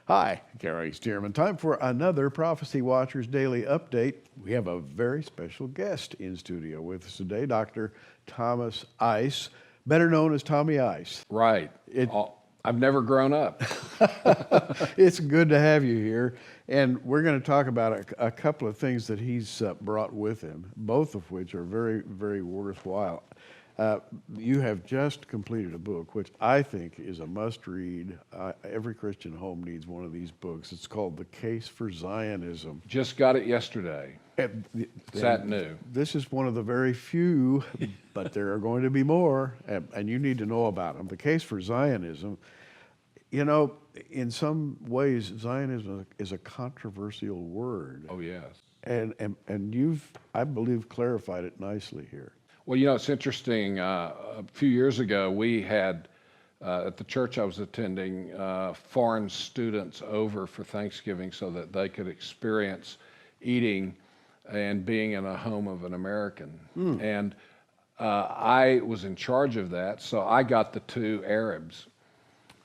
Hi, Gary Stearman. Time for another Prophecy Watchers Daily Update. We have a very special guest in studio with us today, Dr. Thomas Ice, better known as Tommy Ice. Right. I've never grown up. It's good to have you here, and we're going to talk about a couple of things that he's brought with him, both of which are very, very worthwhile. You have just completed a book, which I think is a must-read. Every Christian home needs one of these books. It's called The Case for Zionism. Just got it yesterday. It's that new. This is one of the very few, but there are going to be more, and you need to know about them. The Case for Zionism, you know, in some ways, Zionism is a controversial word. Oh, yes. And you've, I believe, clarified it nicely here. Well, you know, it's interesting. A few years ago, we had, at the church I was attending, foreign students over for Thanksgiving so that they could experience eating and being in a home of an American. And I was in charge of that, so I got the two Arabs.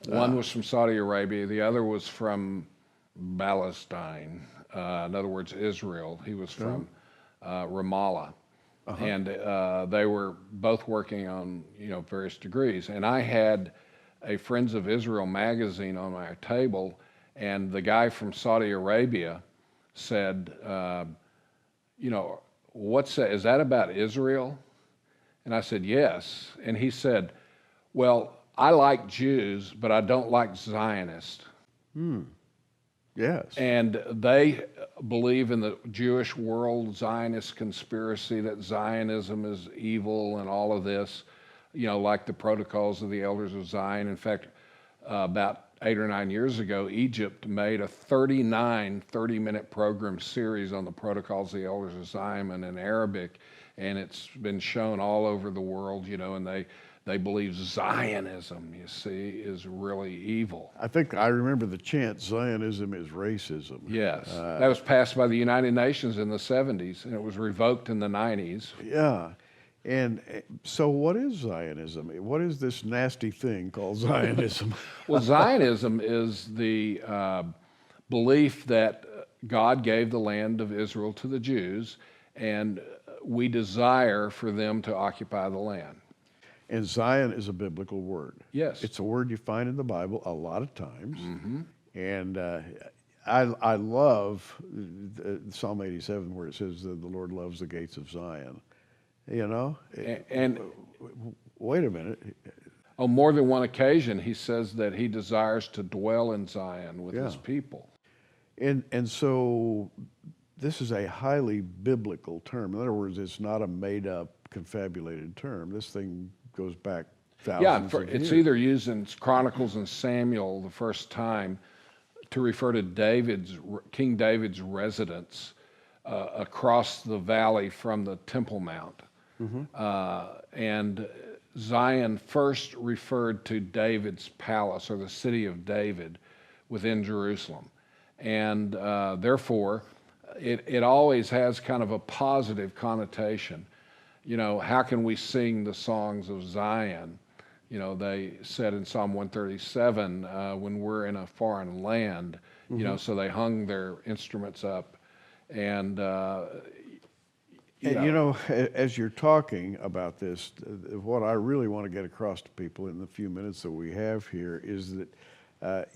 One was from Saudi Arabia, the other was from Palestine, in other words, Israel. He was from Ramallah. And they were both working on, you know, various degrees. And I had a Friends of Israel magazine on my table, and the guy from Saudi Arabia said, you know, is that about Israel? And I said, yes. And he said, well, I like Jews, but I don't like Zionists. Yes. And they believe in the Jewish world Zionist conspiracy that Zionism is evil and all of this, you know, like the Protocols of the Elders of Zion. In fact, about 8 or 9 years ago, Egypt made a 30-minute program series on the Protocols of the Elders of Zion in Arabic, and it's been shown all over the world, you know, and they believe Zionism, you see, is really evil. I think I remember the chant, Zionism is racism. Yes, that was passed by the United Nations in the 70s, and it was revoked in the 90s. Yeah. And so what is Zionism? What is this nasty thing called Zionism? Well, Zionism is the belief that God gave the land of Israel to the Jews, and we desire for them to occupy the land. And Zion is a biblical word. Yes. It's a word you find in the Bible a lot of times. And I love Psalm 87 where it says that the Lord loves the gates of Zion. You know? And wait a minute. on more than one occasion, he says that he desires to dwell in Zion with his people. And so this is a highly biblical term. In other words, it's not a made-up, confabulated term. This thing goes back thousands of years. It's either used in Chronicles and Samuel the first time to refer to King David's residence across the valley from the Temple Mount. And Zion first referred to David's palace, or the city of David within Jerusalem. And therefore, it always has kind of a positive connotation. You know, how can we sing the songs of Zion? You know, they said in Psalm 137, when we're in a foreign land, you know, so they hung their instruments up. And, you know, as you're talking about this, what I really want to get across to people in the few minutes that we have here is that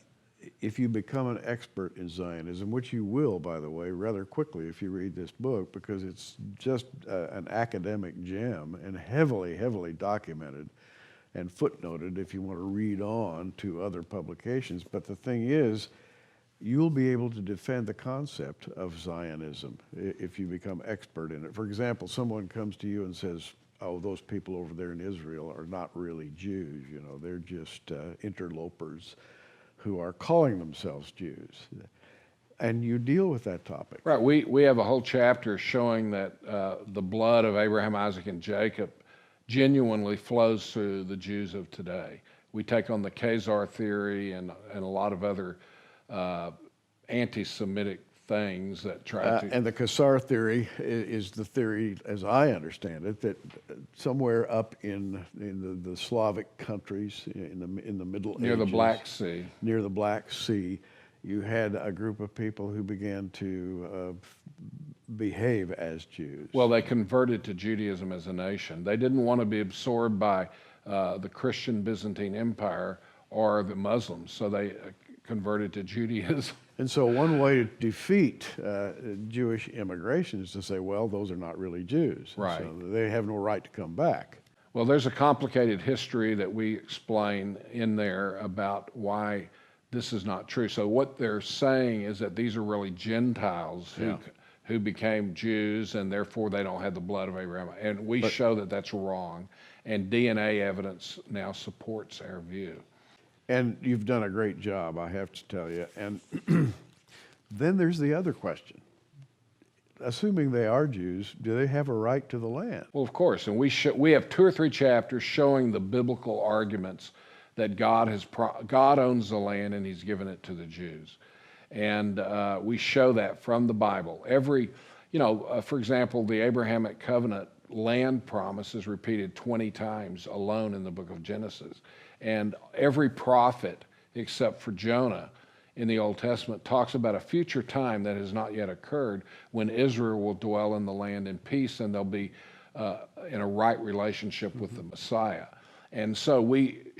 if you become an expert in Zionism, which you will, by the way, rather quickly if you read this book, because it's just an academic gem and heavily, heavily documented and footnoted if you want to read on to other publications. But the thing is, you'll be able to defend the concept of Zionism if you become expert in it. For example, someone comes to you and says, oh, those people over there in Israel are not really Jews, you know, they're just interlopers who are calling themselves Jews. And you deal with that topic. Right, we have a whole chapter showing that the blood of Abraham, Isaac, and Jacob genuinely flows through the Jews of today. We take on the Khazar theory and a lot of other anti-Semitic things that try to... And the Khazar theory is the theory, as I understand it, that somewhere up in the Slavic countries, in the Middle Ages, near the Black Sea, near the Black Sea, you had a group of people who began to behave as Jews. Well, they converted to Judaism as a nation. They didn't want to be absorbed by the Christian Byzantine Empire or the Muslims, so they converted to Judaism. And so one way to defeat Jewish immigration is to say, well, those are not really Jews. Right. So they have no right to come back. Well, there's a complicated history that we explain in there about why this is not true. So what they're saying is that these are really Gentiles who became Jews, and therefore they don't have the blood of Abraham. And we show that that's wrong, and DNA evidence now supports our view. And you've done a great job, I have to tell you. And then there's the other question. Assuming they are Jews, do they have a right to the land? Well, of course, and we have 2 or 3 chapters showing the biblical arguments that God owns the land and He's given it to the Jews, and we show that from the Bible. For example, the Abrahamic covenant land promise is repeated 20 times alone in the book of Genesis, and every prophet except for Jonah in the Old Testament talks about a future time that has not yet occurred when Israel will dwell in the land in peace, and they'll be in a right relationship with the Messiah. And so we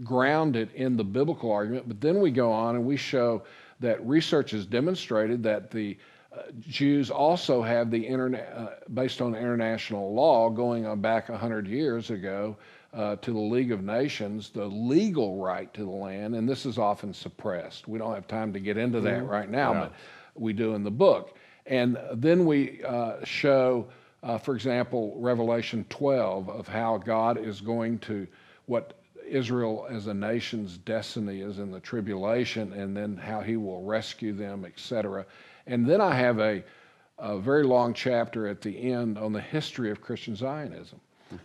ground it in the biblical argument, but then we go on and we show that research has demonstrated that the Jews also have based on international law going on back 100 years ago to the League of Nations, the legal right to the land, and this is often suppressed. We don't have time to get into that right now, but we do in the book. And then we show, for example, Revelation 12 of how God is going to, what Israel as a nation's destiny is in the tribulation, and then how He will rescue them, etc. And then I have a very long chapter at the end on the history of Christian Zionism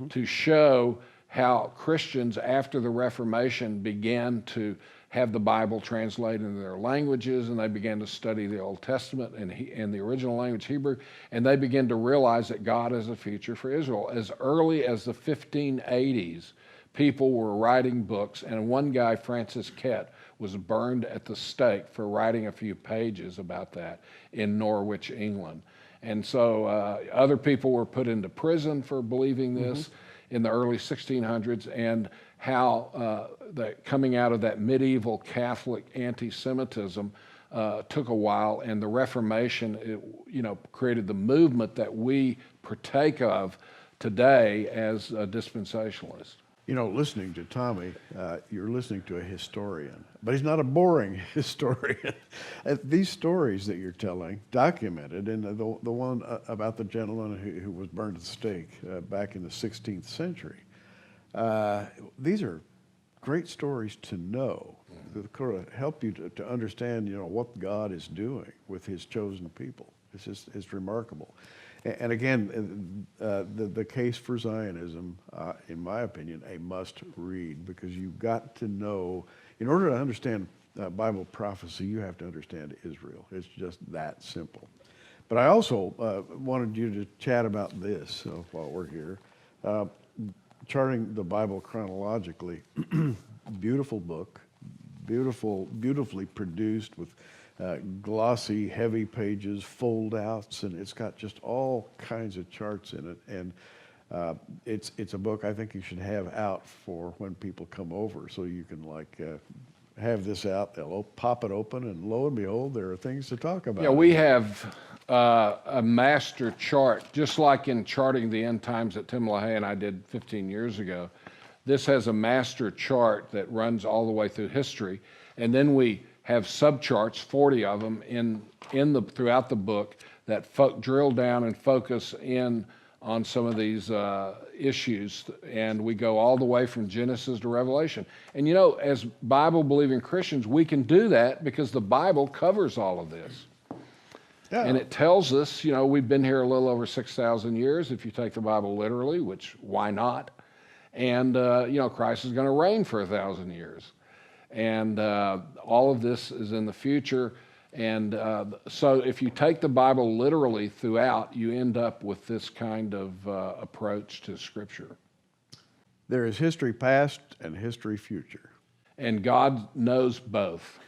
to show how Christians after the Reformation began to have the Bible translated into their languages, and they began to study the Old Testament in the original language, Hebrew, and they began to realize that God has a future for Israel. As early as the 1580s, people were writing books, and one guy, Francis Kett, was burned at the stake for writing a few pages about that in Norwich, England. And so other people were put into prison for believing this in the early 1600s, and how coming out of that medieval Catholic anti-Semitism took a while, and the Reformation created the movement that we partake of today as dispensationalists. Listening to Tommy, you're listening to a historian, but he's not a boring historian. These stories that you're telling, documented, and the one about the gentleman who was burned at the stake back in the 16th century, these are great stories to know, that kind of help you to understand, what God is doing with His chosen people. It's remarkable. And again, the case for Zionism, in my opinion, a must read, because you've got to know, in order to understand Bible prophecy, you have to understand Israel. It's just that simple. But I also wanted you to chat about this while we're here. Charting the Bible chronologically, beautiful book, beautifully produced with glossy, heavy pages, fold-outs, and it's got just all kinds of charts in it. And it's a book I think you should have out for when people come over, so you can have this out. They'll pop it open, and lo and behold, there are things to talk about. Yeah, we have a master chart, just like in charting the end times that Tim LaHaye and I did 15 years ago. This has a master chart that runs all the way through history, and then we have subcharts, 40 of them, throughout the book that drill down and focus in on some of these issues, and we go all the way from Genesis to Revelation. And as Bible-believing Christians, we can do that because the Bible covers all of this. Yeah. And it tells us, we've been here a little over 6,000 years, if you take the Bible literally, which why not? And, Christ is going to reign for 1,000 years. And all of this is in the future. And so if you take the Bible literally throughout, you end up with this kind of approach to Scripture. There is history past and history future. And God knows both.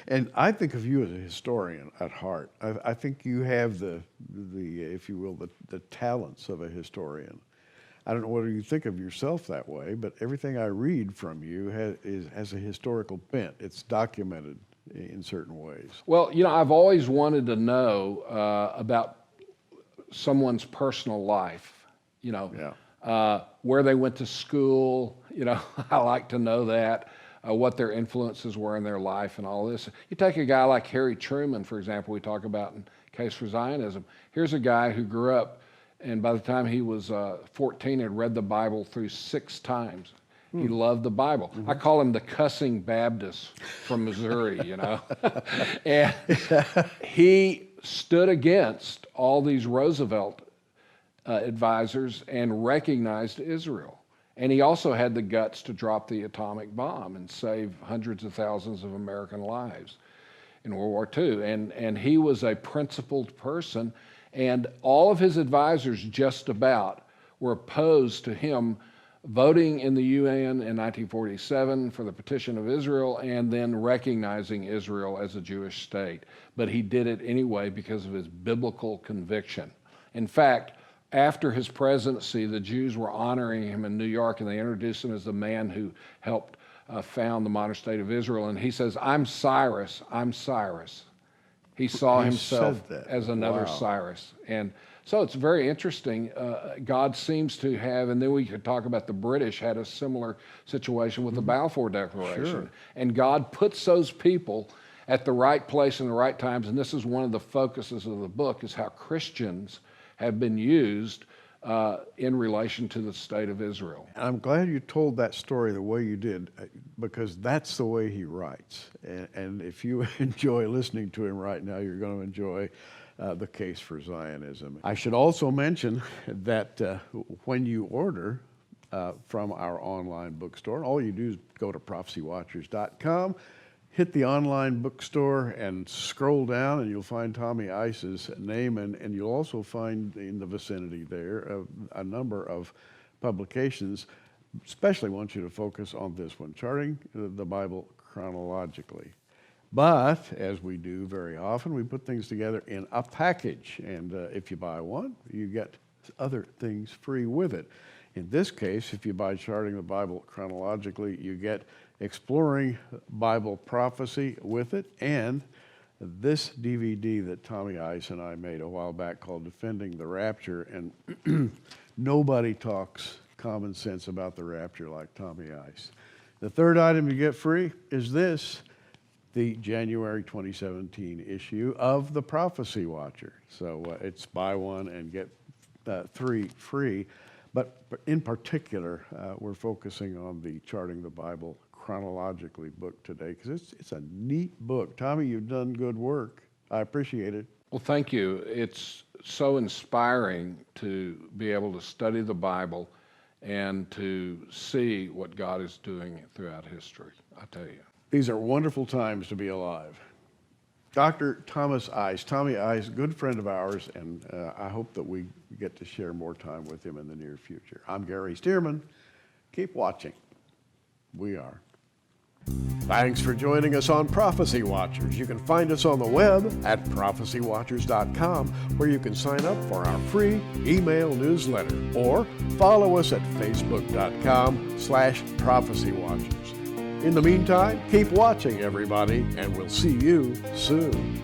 And I think of you as a historian at heart. I think you have the if you will, the talents of a historian. I don't know whether you think of yourself that way, but everything I read from you has a historical bent. It's documented in certain ways. Well, I've always wanted to know about someone's personal life, where they went to school, I like to know that, what their influences were in their life and all this. You take a guy like Harry Truman, for example, we talk about in Case for Zionism. Here's a guy who grew up, and by the time he was 14, had read the Bible through 6 times. He loved the Bible. I call him the cussing Baptist from Missouri, And he stood against all these Roosevelt advisors and recognized Israel. And he also had the guts to drop the atomic bomb and save hundreds of thousands of American lives in World War II. And he was a principled person, and all of his advisors just about were opposed to him voting in the UN in 1947 for the partition of Israel and then recognizing Israel as a Jewish state. But he did it anyway because of his biblical conviction. In fact, after his presidency, the Jews were honoring him in New York, and they introduced him as the man who helped found the modern state of Israel. And he says, I'm Cyrus, I'm Cyrus. He saw himself as another Cyrus. And so it's very interesting. God seems to have, and then we could talk about the British had a similar situation with the Balfour Declaration. Sure. And God puts those people at the right place in the right times. And this is one of the focuses of the book, is how Christians have been used in relation to the state of Israel. I'm glad you told that story the way you did, because that's the way he writes. And if you enjoy listening to him right now, you're going to enjoy the Case for Zionism. I should also mention that when you order from our online bookstore, all you do is go to prophecywatchers.com, hit the online bookstore and scroll down, and you'll find Tommy Ice's name, and you'll also find in the vicinity there a number of publications. Especially want you to focus on this one, Charting the Bible Chronologically. But, as we do very often, we put things together in a package, and if you buy one, you get other things free with it. In this case, if you buy Charting the Bible Chronologically, you get Exploring Bible Prophecy with it, and this DVD that Tommy Ice and I made a while back called Defending the Rapture, and nobody talks common sense about the rapture like Tommy Ice. The third item you get free is this, the January 2017 issue of the Prophecy Watcher. So it's buy one and get 3 free. But in particular, we're focusing on the Charting the Bible Chronologically book today, because it's a neat book. Tommy, you've done good work. I appreciate it. Well, thank you. It's so inspiring to be able to study the Bible and to see what God is doing throughout history, I tell you. These are wonderful times to be alive. Dr. Thomas Ice, Tommy Ice, good friend of ours, and I hope that we get to share more time with him in the near future. I'm Gary Stearman. Keep watching. We are. Thanks for joining us on Prophecy Watchers. You can find us on the web at prophecywatchers.com, where you can sign up for our free email newsletter, or follow us at facebook.com/prophecywatchers. In the meantime, keep watching, everybody, and we'll see you soon.